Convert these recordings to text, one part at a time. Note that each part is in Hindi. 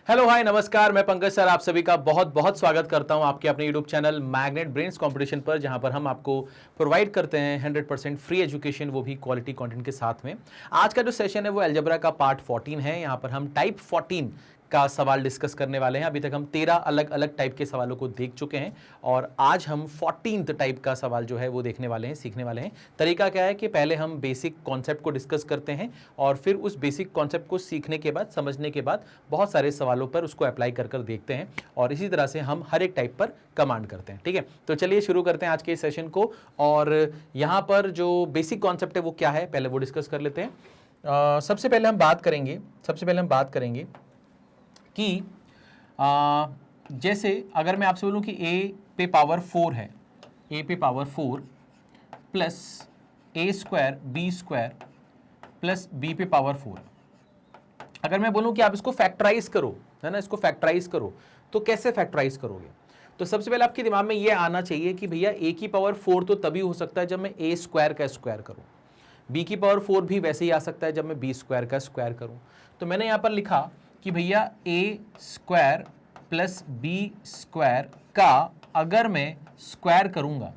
हेलो हाय नमस्कार, मैं पंकज सर आप सभी का बहुत बहुत स्वागत करता हूं आपके अपने YouTube channel magnet brains competition पर, जहां पर हम आपको प्रोवाइड करते हैं 100% फ्री एजुकेशन, वो भी क्वालिटी कंटेंट के साथ में। आज का जो सेशन है वो अलजेब्रा का पार्ट 14 है। यहां पर हम टाइप 14 का सवाल डिस्कस करने वाले हैं। अभी तक हम 13 अलग अलग टाइप के सवालों को देख चुके हैं और आज हम 14th टाइप का सवाल जो है वो देखने वाले हैं, सीखने वाले हैं। तरीका क्या है कि पहले हम बेसिक कॉन्सेप्ट को डिस्कस करते हैं और फिर उस बेसिक कॉन्सेप्ट को सीखने के बाद, समझने के बाद बहुत सारे सवालों पर उसको अप्लाई कर कर देखते हैं और इसी तरह से हम हर एक टाइप पर कमांड करते हैं। ठीक है, तो चलिए शुरू करते हैं आज के इस सेशन को। और यहाँ पर जो बेसिक कॉन्सेप्ट है वो क्या है, पहले वो डिस्कस कर लेते हैं। सबसे पहले हम बात करेंगे कि जैसे अगर मैं आपसे बोलूं कि a पे पावर 4 है, a पे power 4 plus a square b square plus b पे पावर 4, अगर मैं बोलूं कि आप इसको फैक्टराइज करो, है ना, इसको फैक्टराइज करो, तो कैसे फैक्टराइज करोगे? तो सबसे पहले आपके दिमाग में ये आना चाहिए कि भैया a की पावर 4 तो तभी हो सकता है जब मैं a स्क्वायर का स्क्वायर करूं, b की पावर 4 भी वैसे ही आ सकता है जब मैं b स्क्वायर का स्क्वायर करूं। तो मैंने यहां पर लिखा कि भैया a square plus b square का अगर मैं स्क्वायर करूंगा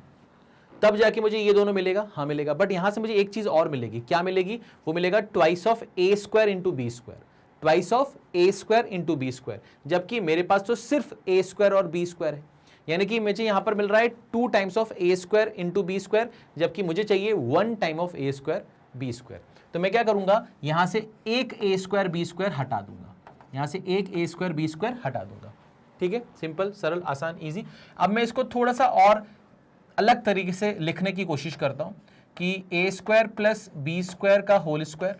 तब जाके मुझे ये दोनों मिलेगा, हाँ मिलेगा। बट यहां से मुझे एक चीज और मिलेगी, क्या मिलेगी? वो मिलेगा twice of a square into b square, twice of a square into b square, जबकि मेरे पास तो सिर्फ a स्क्वायर और b स्क्वायर है। यानी कि मुझे यहां पर मिल रहा है 2 times of a square into b square, जबकि मुझे चाहिए 1 time of a square b square. तो मैं क्या करूंगा, यहां से एक a स्क्वायर बी स्क्वायर हटा दूंगा, यहां से एक a स्क्वायर बी स्क्वायर हटा दूंगा। ठीक है, सिंपल, सरल, आसान, इजी। अब मैं इसको थोड़ा सा और अलग तरीके से लिखने की कोशिश करता हूं कि a square plus b square का होल स्क्वायर,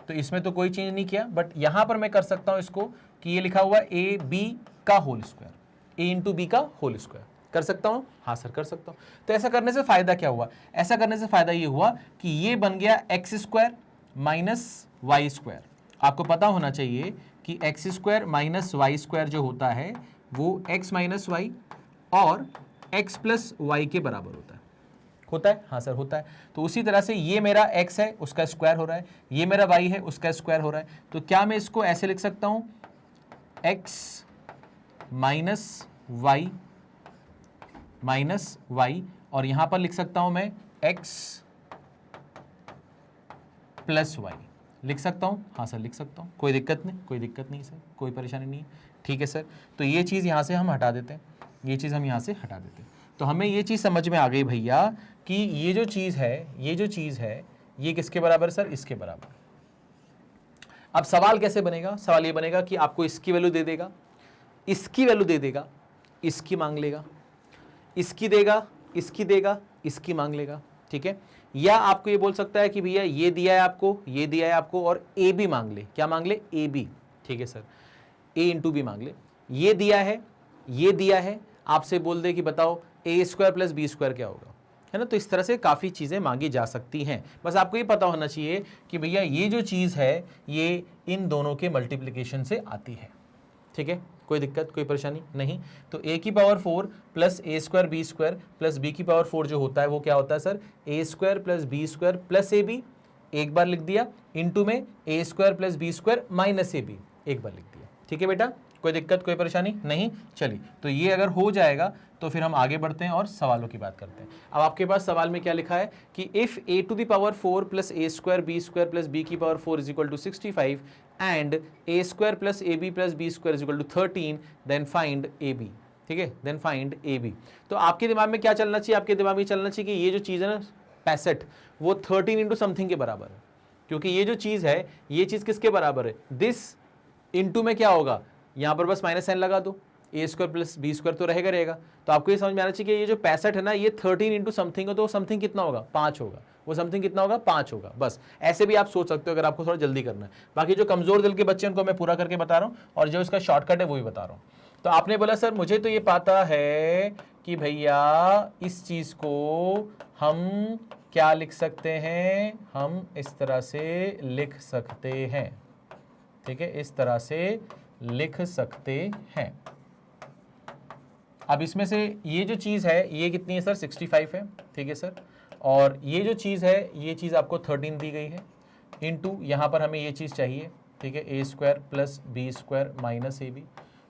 तो इसमें तो कोई चेंज नहीं किया, बट यहां पर मैं कर सकता हूं इसको कि ये लिखा हुआ a b का whole square, a into b का होल स्क्वायर। कर सकता हूं? हाँ सर कर सकता हूं। तो ऐसा करने से फायदा क्या हुआ? ऐसा करने से फायदा ये हुआ कि ये बन गया x square minus y square. आपको पता होना चाहिए कि x square minus y square जो होता है वो x माइनस वाई और x प्लस वाई के बराबर होता है। हाँ सर होता है। तो उसी तरह से ये मेरा x है, उसका स्क्वायर हो रहा है, ये मेरा y है, उसका स्क्वायर हो रहा है। तो क्या मैं इसको ऐसे लिख सकता हूं, x माइनस वाई और यहां पर लिख सकता हूं मैं x प्लस वाई, लिख सकता हूं? हाँ सर लिख सकता हूं, कोई दिक्कत नहीं सर, कोई परेशानी नहीं है। ठीक है सर, तो ये चीज़ यहाँ से हम हटा देते हैं, ये चीज़ हम यहाँ से हटा देते हैं। तो हमें ये चीज़ समझ में आ गई भैया कि ये जो चीज़ है ये किसके बराबर सर? इसके बराबर। अब सवाल कैसे बनेगा? सवाल ये बनेगा कि आपको इसकी वैल्यू दे देगा, इसकी वैल्यू दे देगा, इसकी मांग लेगा, इसकी देगा, इसकी देगा, इसकी मांग लेगा। ठीक है, या आपको ये बोल सकता है कि भैया ये दिया है आपको, ये दिया है आपको और ए बी मांग ले। क्या मांग ले? A b. ठीक है सर, ए इंटू बी मांग ले। ये दिया है, ये दिया है, आपसे बोल दे कि बताओ ए स्क्वायर प्लस बी स्क्वायर क्या होगा, है ना। तो इस तरह से काफ़ी चीज़ें मांगी जा सकती हैं। बस आपको ये पता होना चाहिए कि भैया ये जो चीज़ है ये इन दोनों के मल्टीप्लिकेशन से आती है। ठीक है, कोई दिक्कत, कोई परेशानी नहीं। तो a की power 4 plus a square b square plus b की पावर 4 जो होता है वो क्या होता है sir? A square plus b square plus a b, एक बार लिख दिया, इंटू में a square plus b square minus a b, एक बार लिख दिया। ठीक है बेटा, कोई दिक्कत, कोई परेशानी नहीं। चलिए, तो ये अगर हो जाएगा तो फिर हम आगे बढ़ते हैं और सवालों की बात करते हैं। अब आपके पास सवाल में क्या लिखा है कि if a to the power 4 plus a square b square plus b की power 4 is equal to 65 and a square plus a b plus b square is equal to 13, then find a b. ठीक है, देन फाइंड ए बी। तो आपके दिमाग में क्या चलना चाहिए? आपके दिमाग में चलना चाहिए कि ये जो चीज़ है ना 65, वो 13 इंटू समथिंग के बराबर है, क्योंकि ये जो चीज़ है ये चीज़ किसके बराबर है? दिस इंटू में क्या होगा, यहाँ पर बस माइनस साइन लगा दो, ए स्क्वायर प्लस बी स्क्वायर तो रहेगा। तो आपको ये समझ में आना चाहिए कि ये जो 65 है ना ये 13 इंटू समथिंग हो, तो समथिंग कितना होगा? 5 होगा। वो समथिंग कितना होगा? 5 होगा। बस ऐसे भी आप सोच सकते हो अगर आपको थोड़ा जल्दी करना है। बाकी जो कमजोर दिल के बच्चे उनको मैं पूरा करके बता रहा हूँ और जो इसका शॉर्टकट है वो भी बता रहा हूँ। तो आपने बोला सर मुझे तो ये पता है कि भैया इस चीज़ को हम क्या लिख सकते हैं, हम इस तरह से लिख सकते हैं। ठीक है, इस तरह से लिख सकते हैं। अब इसमें से ये जो चीज़ है ये कितनी है सर? 65 है। ठीक है सर, और ये जो चीज़ है ये चीज़ आपको 13 दी गई है, इनटू यहाँ पर हमें ये चीज़ चाहिए ठीक है, a square plus b square minus a b.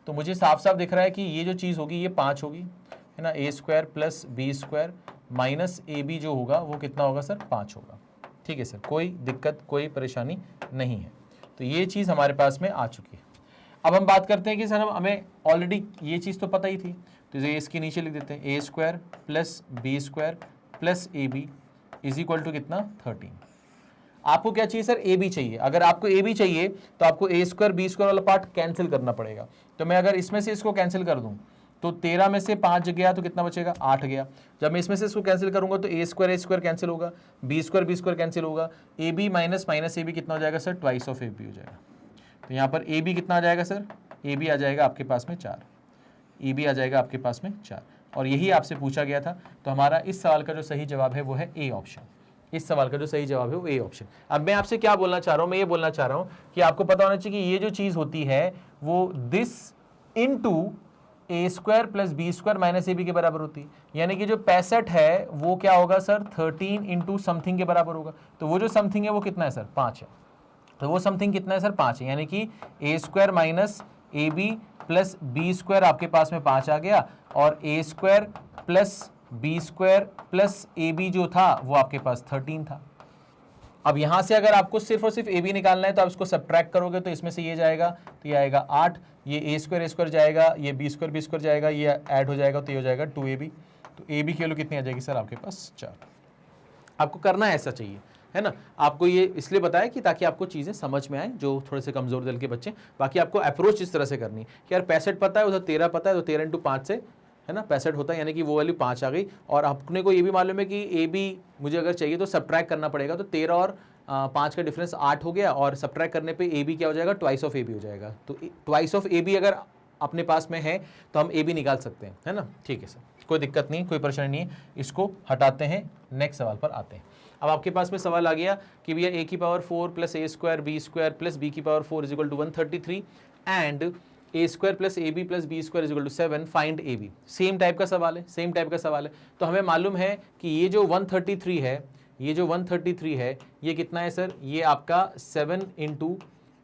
तो मुझे साफ साफ दिख रहा है कि ये जो चीज़ होगी ये 5 होगी, है ना, a square plus b square minus a b जो होगा वो कितना होगा सर, 5 होगा। ठीक है सर, कोई दिक्कत कोई परेशानी नहीं है। तो ये चीज़ हमारे पास में आ चुकी है। अब हम बात करते हैं कि सर हमें ऑलरेडी ये चीज़ तो पता ही थी, तो ये इसके नीचे लिख देते हैं, a square plus b square plus a b is equal to कितना, 13। आपको क्या चाहिए सर, ए बी चाहिए। अगर आपको ए बी चाहिए तो आपको ए स्क्वायर बी स्क्वायर वाला पार्ट कैंसिल करना पड़ेगा। तो मैं अगर इसमें से इसको कैंसिल कर दूं तो 13 में से 5 गया तो कितना बचेगा, 8 गया। जब मैं इसमें से इसको कैंसिल करूंगा तो ए स्क्वायर कैंसिल होगा, बी स्क्वायर कैंसिल होगा, a b minus minus a b कितना हो जाएगा sir, twice of a b हो जाएगा। तो यहाँ पर ए बी कितना आ जाएगा सर, ए बी आ जाएगा आपके पास में 4, ए बी आ जाएगा आपके पास में 4। और यही आपसे पूछा गया था। तो हमारा इस सवाल का जो सही जवाब है वो है ए ऑप्शन। इस सवाल का जो सही जवाब है वो ए ऑप्शन। अब मैं आपसे क्या बोलना चाह रहा हूँ, मैं ये बोलना चाह रहा हूँ कि आपको पता होना चाहिए कि ये जो चीज़ होती है वो this into a square plus b square minus a b के बराबर होती है। यानी कि जो 65 है वो क्या होगा सर, 13 इंटू समथिंग के बराबर होगा। तो वो जो समथिंग है वो कितना है सर, 5 है। तो वो समथिंग कितना है सर, 5 है। यानी कि a square minus a b plus b square आपके पास में 5 आ गया, और a square plus b square plus a b जो था वो आपके पास 13 था। अब यहां से अगर आपको सिर्फ और सिर्फ ए बी निकालना है तो आप इसको सब्ट्रैक्ट करोगे तो इसमें से ये जाएगा तो ये आएगा 8, ये ए स्क्वायर जाएगा, ये बी स्क्वायर जाएगा, ये ऐड हो जाएगा तो ये हो जाएगा 2ab। तो ए बी की वैल्यू कितनी आ जाएगी सर, आपके पास 4। आपको करना ऐसा चाहिए, है ना। आपको ये इसलिए बताया कि ताकि आपको चीज़ें समझ में आए जो थोड़े से कमज़ोर दिल के बच्चे। बाकी आपको अप्रोच इस तरह से करनी कि यार 65 पता है, उधर 13 पता है, तो 13 इंटू 5 से, है ना, 65 होता है, यानी कि वो वैल्यू 5 आ गई। और अपने को ये भी मालूम है कि ए बी मुझे अगर चाहिए तो सब्ट्रैक्ट करना पड़ेगा। तो 13 और 5 का डिफरेंस 8 हो गया, और सब्ट्रैक्ट करने पे ए बी क्या हो जाएगा, ट्वाइस ऑफ ए बी हो जाएगा। तो ट्वाइस ऑफ ए बी अगर अपने पास में है तो हम ए बी निकाल सकते हैं, है ना। ठीक है सर, कोई दिक्कत नहीं, कोई परेशानी नहीं है। इसको हटाते हैं, नेक्स्ट सवाल पर आते हैं। अब आपके पास में सवाल आ गया कि भैया ए की power 4 plus a square b square plus b की power 4 is equal to 133 and a square plus a b plus b square is equal to 7, find a b. Same type का सवाल है, सेम टाइप का सवाल है। तो हमें मालूम है कि ये जो 133 है, ये जो 133 है ये कितना है सर, ये आपका 7 into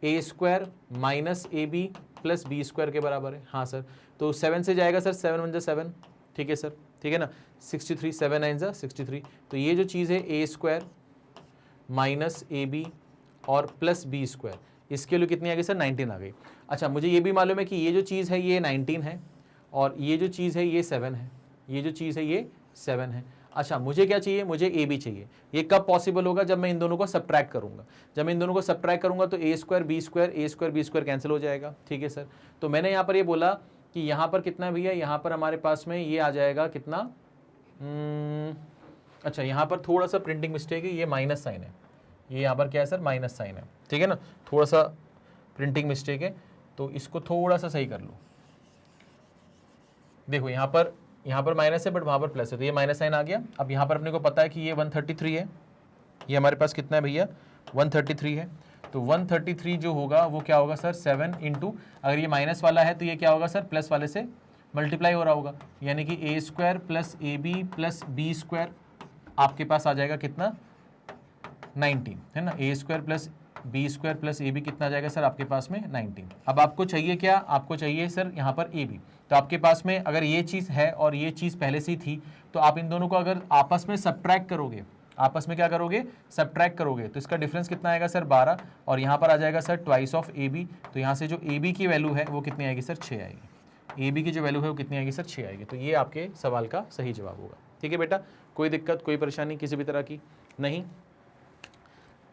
a square minus a b plus b square के बराबर है। हाँ सर, तो 7 से जाएगा सर, 7 1 7, ठीक है सर, ठीक है ना, 63, 7 9 63। तो ये जो चीज़ है a square minus a B और प्लस बी स्क्वायर, इसके लिए कितनी आ गई सर, 19 आ गई। अच्छा, मुझे ये भी मालूम है कि ये जो चीज़ है ये 19 है, और ये जो चीज़ है ये 7 है, ये जो चीज़ है ये 7 है। अच्छा, मुझे क्या चाहिए, मुझे ए बी चाहिए। ये कब पॉसिबल होगा, जब मैं इन दोनों को सब्ट्रैक्ट करूंगा। जब मैं इन दोनों को सब्ट्रैक्ट करूंगा तो a square b square cancel हो जाएगा, ठीक है सर। तो मैंने यहाँ पर ये बोला कि यहाँ पर कितना भैया, यहाँ पर हमारे पास में ये आ जाएगा कितना, अच्छा यहाँ पर थोड़ा सा प्रिंटिंग मिस्टेक है, ये माइनस साइन है, ये यहाँ पर क्या है सर, माइनस साइन है, ठीक है ना, थोड़ा सा प्रिंटिंग मिस्टेक है, तो इसको थोड़ा सा सही कर लो। देखो यहाँ पर माइनस है बट वहाँ पर प्लस है, तो ये माइनस साइन आ गया। अब यहाँ पर अपने को पता है कि ये 133 है, ये हमारे पास कितना है भैया, 133 है। तो 133 जो होगा वो क्या होगा सर, 7 इंटू, अगर ये माइनस वाला है तो ये क्या होगा सर, प्लस वाले से मल्टीप्लाई हो रहा होगा, यानी कि a square plus a b plus b square आपके पास आ जाएगा कितना, 19, है ना। A square plus b square plus a b कितना आ जाएगा सर, आपके पास में 19। अब आपको चाहिए क्या, आपको चाहिए सर यहाँ पर ए बी। तो आपके पास में अगर ये चीज़ है और ये चीज़ पहले से ही थी, तो आप इन दोनों को अगर आपस में सब्ट्रैक्ट करोगे, आपस में क्या करोगे, सब्ट्रैक्ट करोगे, तो इसका डिफरेंस कितना आएगा सर, 12, और यहाँ पर आ जाएगा sir twice of a b. तो यहाँ से जो ए बी की वैल्यू है वो कितनी आएगी सर, 6 आएगी। ए बी की जो वैल्यू है वो कितनी आएगी सर, 6 आएगी। तो ये आपके सवाल का सही जवाब होगा, ठीक है बेटा। कोई दिक्कत कोई परेशानी किसी भी तरह की नहीं,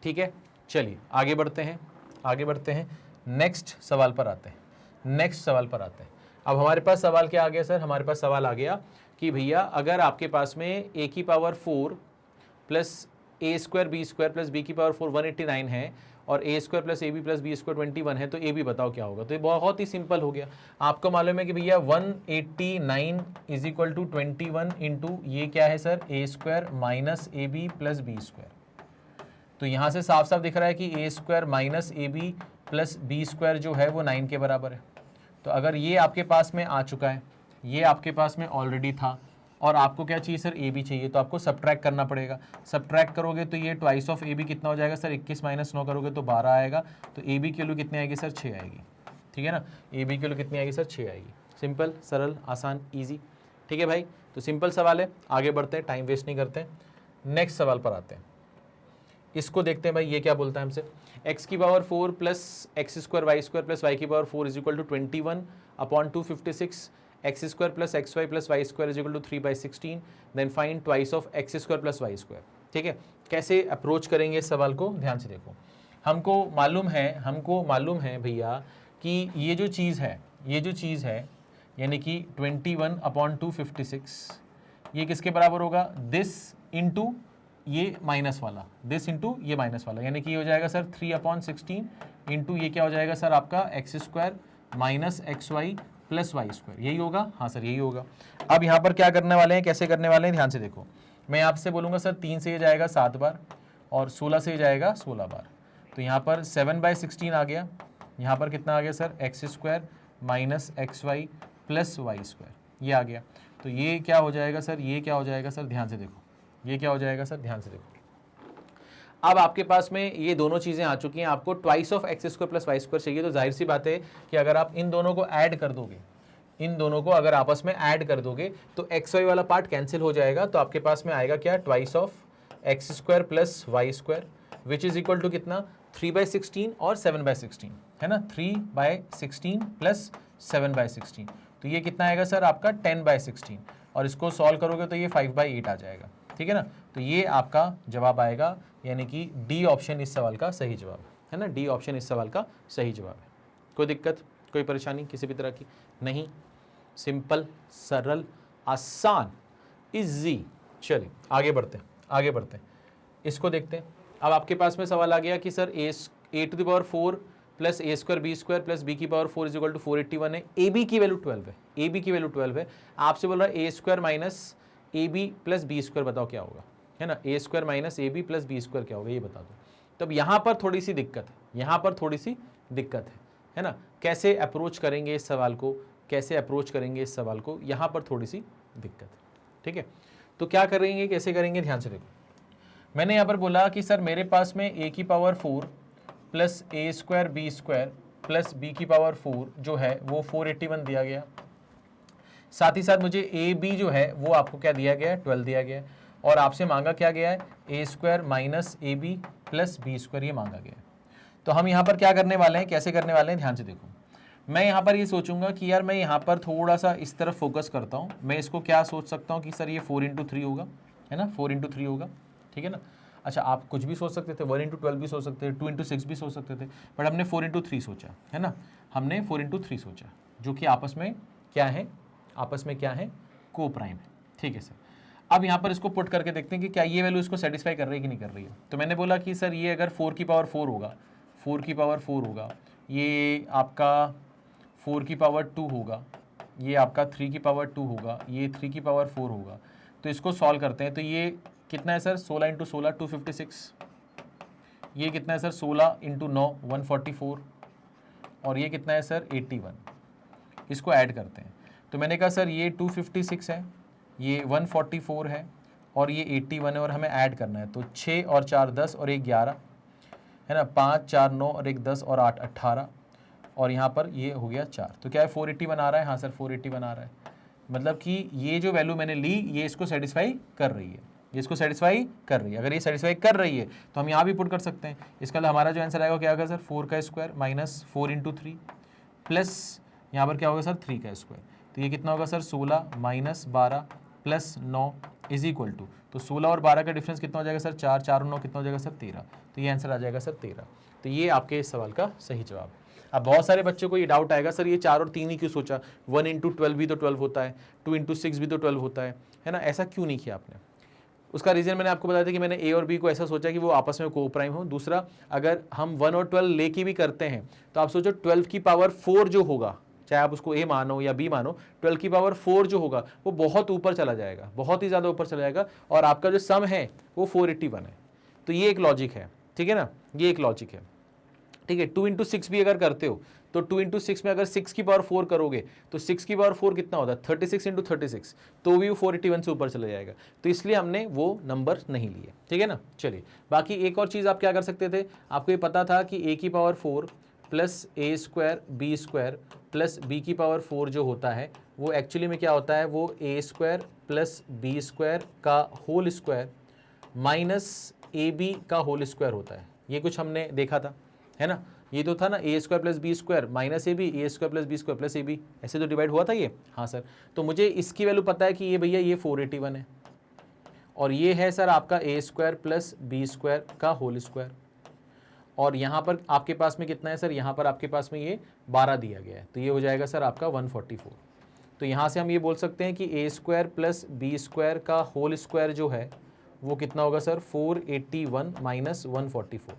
ठीक है। चलिए आगे बढ़ते हैं, आगे बढ़ते हैं, नेक्स्ट सवाल पर आते हैं, नेक्स्ट सवाल पर आते हैं। अब हमारे पास सवाल क्या आ गया सर, हमारे पास सवाल आ गया कि भैया अगर आपके पास में ए की power 4 plus a square b square plus b की पावर 4 189 है, और a square plus a b plus b square 21 है, तो ए बी बताओ क्या होगा। तो ये बहुत ही सिंपल हो गया। आपको मालूम है कि भैया 189 इज इक्वल टू 21 इंटू ये क्या है sir, a square minus a b plus b square. तो यहाँ से साफ साफ दिख रहा है कि a square minus a b plus b square जो है वो 9 के बराबर है। तो अगर ये आपके पास में आ चुका है, ये आपके पास में ऑलरेडी था, और आपको क्या चाहिए सर, ए बी चाहिए, तो आपको सब्ट्रैक्ट करना पड़ेगा। सब्ट्रैक्ट करोगे तो ये ट्वाइस ऑफ ए बी कितना हो जाएगा सर, 21 माइनस 9 करोगे तो 12 आएगा, तो ए बी की वैल्यू कितनी आएगी सर, 6 आएगी। ठीक है ना, ए बी की वैल्यू कितनी आएगी सर, 6 आएगी। सिंपल, सरल, आसान, ईजी। ठीक है भाई, तो सिंपल सवाल है, आगे बढ़ते हैं, टाइम वेस्ट नहीं करते। नेक्स्ट सवाल पर आते हैं, इसको देखते हैं भाई, ये क्या बोलता है हमसे, x की power 4 plus x square y square plus y की power 4 is equal to 21 upon 256 x square plus x y plus y square is equal to 3/16, then find twice of x square plus y square. ठीक है, कैसे अप्रोच करेंगे इस सवाल को, ध्यान से देखो। हमको मालूम है भैया कि ये जो चीज़ है यानी कि 21 अपॉन 256 ये किसके बराबर होगा, दिस इंटू ये माइनस वाला, दिस इंटू ये माइनस वाला, यानी कि ये हो जाएगा सर 3/16 इंटू ये क्या हो जाएगा सर आपका x square minus x y plus y square, यही होगा। हाँ सर यही होगा। अब यहाँ पर क्या करने वाले हैं, कैसे करने वाले हैं, ध्यान से देखो। मैं आपसे बोलूँगा सर 3 से ये जाएगा 7 बार और 16 से ये जाएगा 16 बार, तो यहाँ पर 7/16 आ गया, यहाँ पर कितना आ गया sir, x square minus x y plus y square, ये आ गया। तो ये क्या हो जाएगा सर, ये क्या हो जाएगा सर, ध्यान से देखो, ये क्या हो जाएगा सर, ध्यान से देखो। अब आपके पास में ये दोनों चीज़ें आ चुकी हैं, आपको twice of x square plus y square चाहिए, तो जाहिर सी बात है कि अगर आप इन दोनों को ऐड कर दोगे, इन दोनों को अगर आपस में ऐड कर दोगे तो एक्स वाई वाला पार्ट कैंसिल हो जाएगा, तो आपके पास में आएगा क्या, twice of x square plus y square which is equal to कितना, 3/16 और 7/16, है ना, 3/16 प्लस 7/16, तो ये कितना आएगा सर आपका 10/16, और इसको सॉल्व करोगे तो ये 5/8 आ जाएगा। ठीक है ना, तो ये आपका जवाब आएगा, यानी कि डी ऑप्शन इस सवाल का सही जवाब है ना, डी ऑप्शन इस सवाल का सही जवाब है। कोई दिक्कत, कोई परेशानी किसी भी तरह की नहीं, सिंपल, सरल, आसान, इजी। चलिए आगे बढ़ते हैं, इसको देखते हैं। अब आपके पास में सवाल आ गया कि sir a to the power 4 plus a square b square plus b की पावर 4 इज इक्वल टू 481 है, ए बी की वैल्यू 12 है, आपसे बोल रहा है a square minus a b plus b square, बताओ क्या होगा, है ना, a square minus a b plus b square क्या होगा, ये बता दो। तब यहाँ पर थोड़ी सी दिक्कत है ना, कैसे अप्रोच करेंगे इस सवाल को, यहाँ पर थोड़ी सी दिक्कत है। ठीक है, तो क्या करेंगे, कैसे करेंगे, ध्यान से देखो। मैंने यहाँ पर बोला कि सर मेरे पास में a की power 4 plus a square b square plus b की पावर 4 जो है वो 481 दिया गया, साथ ही साथ मुझे ए बी जो है वो आपको क्या दिया गया है, 12 दिया गया है, और आपसे मांगा क्या गया है, a square minus a b plus b square, ये मांगा गया है। तो हम यहाँ पर क्या करने वाले हैं, कैसे करने वाले हैं, ध्यान से देखो। मैं यहाँ पर ये सोचूंगा कि यार मैं यहाँ पर थोड़ा सा इस तरफ फोकस करता हूँ, मैं इसको क्या सोच सकता हूँ कि सर ये 4/3 होगा, है ना, 4/3 होगा। ठीक है ना, अच्छा आप कुछ भी सोच सकते थे, 1/12 भी सोच सकते थे, 2/6 भी सोच सकते थे, बट हमने 4/3 सोचा, है ना, हमने 4/3 सोचा, जो कि आपस में क्या है, को प्राइम है। ठीक है सर, अब यहाँ पर इसको पुट करके देखते हैं कि क्या ये वैल्यू इसको सेटिस्फाई कर रही है कि नहीं कर रही है। तो मैंने बोला कि सर ये अगर 4 की पावर 4 होगा, ये आपका 4 की पावर 2 होगा, ये आपका 3 की पावर 2 होगा, ये 3 की पावर 4 होगा, तो इसको सॉल्व करते हैं। तो ये कितना है सर, 16 × 16 256, ये कितना है सर 16 × 9 144, और ये कितना है सर 81, इसको ऐड करते हैं। तो मैंने कहा सर ये 256 है, ये 144 है, और ये 81 है, और हमें ऐड करना है। तो 6 और 4 10 और 1 11, है ना, 5 4 9 और 1 10 और 8 18, और यहाँ पर ये हो गया 4। तो क्या है 481 आ रहा है, हाँ सर 481 आ रहा है, मतलब कि ये जो वैल्यू मैंने ली ये इसको सेटिस्फाई कर रही है, अगर ये सेटिस्फाई कर रही है तो हम यहाँ भी पुट कर सकते हैं। इसका हमारा जो आंसर आएगा क्या होगा सर, 4 का स्क्वायर माइनस 4 × 3 प्लस यहाँ पर क्या होगा सर 3 का स्क्वायर, तो ये कितना होगा sir 16 minus 12 plus 9 is equal to, तो 16 और 12 का डिफरेंस कितना हो जाएगा सर 4, 4 और 9 कितना हो जाएगा सर 13, तो ये आंसर आ जाएगा सर 13। तो ये आपके इस सवाल का सही जवाब है। अब बहुत सारे बच्चों को ये डाउट आएगा सर ये 4 और 3 ही क्यों सोचा, 1 × 12 भी तो 12 होता है, 2 × 6 भी तो 12 होता है ना, ऐसा क्यों नहीं किया आपने। उसका रीज़न मैंने आपको बताया था कि मैंने ए और बी को ऐसा सोचा कि वो आपस में को प्राइम हो। दूसरा, अगर हम 1 और 12 लेके भी करते हैं तो आप सोचो 12 की पावर 4 जो होगा, चाहे आप उसको ए मानो या बी मानो, 12 की पावर 4 जो होगा वो बहुत ऊपर चला जाएगा, बहुत ही ज़्यादा ऊपर चला जाएगा, और आपका जो सम है वो 481 है। तो ये एक लॉजिक है, ठीक है ना, ये एक लॉजिक है। ठीक है। 2 इंटू 6 भी अगर करते हो तो 2 इंटू 6 में अगर 6 की पावर 4 करोगे तो 6 की पावर 4 कितना होता है 36 इंटू 36, तो भी वो 481 से ऊपर चले जाएगा। तो इसलिए हमने वो नंबर नहीं लिए, ठीक है ना। चलिए बाकी एक और चीज़ आप क्या कर सकते थे, आपको ये पता था कि a की power 4 plus a square b square plus b की पावर 4 जो होता है वो एक्चुअली में क्या होता है, वो a square plus b square का whole square minus a b का होल स्क्वायर होता है। ये कुछ हमने देखा था, है ना। ये तो था ना a square plus b square minus a b, a square plus b square plus a b, ऐसे तो डिवाइड हुआ था ये। हाँ सर, तो मुझे इसकी वैल्यू पता है कि ये भैया ये 481 है, और ये है सर आपका ए स्क्वायर प्लस बी स्क्वायर का होल स्क्वायर, और यहाँ पर आपके पास में कितना है सर, यहाँ पर आपके पास में ये 12 दिया गया है, तो ये हो जाएगा सर आपका 144। तो यहाँ से हम ये बोल सकते हैं कि a square plus b square का होल स्क्वायर जो है वो कितना होगा सर 481 माइनस 144।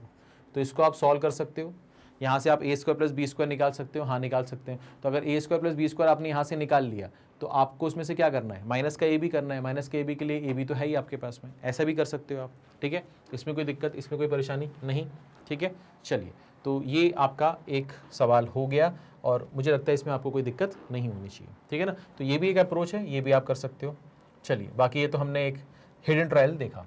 तो इसको आप सॉल्व कर सकते हो, यहाँ से आप ए स्क्वायर प्लस बी स्क्वायर निकाल सकते हो, हाँ निकाल सकते हैं। तो अगर ए स्क्वायर प्लस बी स्क्वायर आपने यहाँ से निकाल लिया तो आपको उसमें से क्या करना है, माइनस का ए बी करना है, माइनस का ए बी के लिए ए बी तो है ही आपके पास में, ऐसा भी कर सकते हो आप, ठीक है। इसमें कोई दिक्कत, इसमें कोई परेशानी नहीं, ठीक है। चलिए तो ये आपका एक सवाल हो गया, और मुझे लगता है इसमें आपको कोई दिक्कत नहीं होनी चाहिए, ठीक है ना। तो ये भी एक अप्रोच है, ये भी आप कर सकते हो। चलिए बाकी ये तो हमने एक हिडन ट्रायल देखा।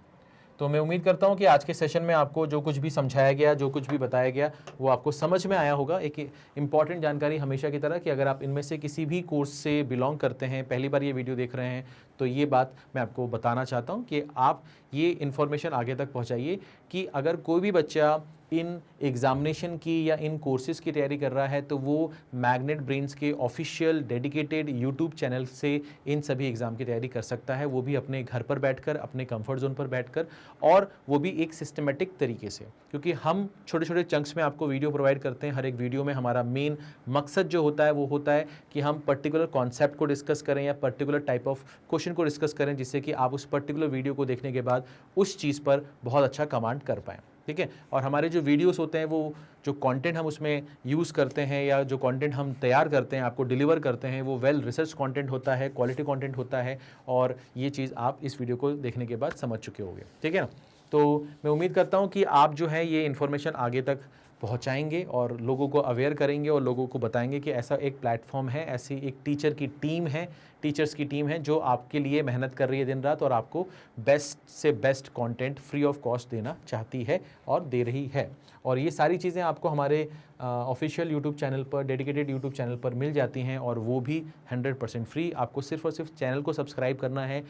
तो मैं उम्मीद करता हूँ कि आज के सेशन में आपको जो कुछ भी समझाया गया, जो कुछ भी बताया गया, वो आपको समझ में आया होगा। एक इंपॉर्टेंट जानकारी हमेशा की तरह कि अगर आप इनमें से किसी भी कोर्स से बिलोंग करते हैं, पहली बार ये वीडियो देख रहे हैं, तो ये बात मैं आपको बताना चाहता हूँ कि आप ये इन्फॉर्मेशन आगे तक पहुँचाइए कि अगर कोई भी बच्चा इन एग्जामिनेशन की या इन कोर्सेज़ की तैयारी कर रहा है तो वो मैग्नेट ब्रेन्स के ऑफिशियल डेडिकेटेड यूट्यूब चैनल से इन सभी एग्ज़ाम की तैयारी कर सकता है, वो भी अपने घर पर बैठकर, अपने कंफर्ट जोन पर बैठकर, और वो भी एक सिस्टमेटिक तरीके से, क्योंकि हम छोटे छोटे चंक्स में आपको वीडियो प्रोवाइड करते हैं। हर एक वीडियो में हमारा मेन मकसद जो होता है वो होता है कि हम पर्टिकुलर कॉन्सेप्ट को डिस्कस करें या पर्टिकुलर टाइप ऑफ क्वेश्चन को डिस्कस करें, जिससे कि आप उस पर्टिकुलर वीडियो को देखने के बाद उस चीज़ पर बहुत अच्छा कमांड कर पाएँ, ठीक है। और हमारे जो वीडियोस होते हैं, वो जो कंटेंट हम उसमें यूज़ करते हैं या जो कंटेंट हम तैयार करते हैं, आपको डिलीवर करते हैं, वो वेल रिसर्च कंटेंट होता है, क्वालिटी कंटेंट होता है, और ये चीज़ आप इस वीडियो को देखने के बाद समझ चुके होंगे, ठीक है ना। तो मैं उम्मीद करता हूँ कि आप जो है ये इन्फॉर्मेशन आगे तक पहुंचाएंगे और लोगों को अवेयर करेंगे और लोगों को बताएंगे कि ऐसा एक प्लेटफॉर्म है, ऐसी एक टीचर की टीम है, टीचर्स की टीम है जो आपके लिए मेहनत कर रही है दिन रात और आपको बेस्ट से best content free of cost देना चाहती है और दे रही है। और ये सारी चीज़ें आपको हमारे ऑफिशियल यूट्यूब चैनल पर, डेडिकेटेड यूट्यूब चैनल पर मिल जाती हैं, और वो भी 100% फ्री। आपको सिर्फ और सिर्फ चैनल को सब्सक्राइब करना है,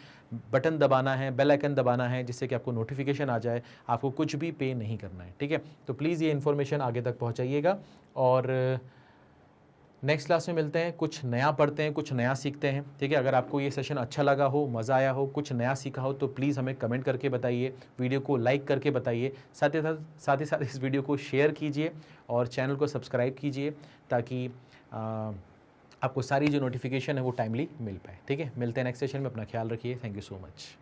बटन दबाना है, बेल आइकन दबाना है, जिससे कि आपको नोटिफिकेशन आ जाए, आपको कुछ भी पे नहीं करना है, ठीक है। तो प्लीज़ ये इन्फॉर्मेशन आगे तक पहुँचाइएगा, और नेक्स्ट क्लास में मिलते हैं, कुछ नया पढ़ते हैं, कुछ नया सीखते हैं, ठीक है। अगर आपको ये सेशन अच्छा लगा हो, मज़ा आया हो, कुछ नया सीखा हो, तो प्लीज़ हमें कमेंट करके बताइए, वीडियो को लाइक करके बताइए, साथ ही साथ इस वीडियो को शेयर कीजिए और चैनल को सब्सक्राइब कीजिए, ताकि आपको सारी जो नोटिफिकेशन है वो टाइमली मिल पाए, ठीक है। मिलते हैं नेक्स्ट सेशन में, अपना ख्याल रखिए, थैंक यू सो मच।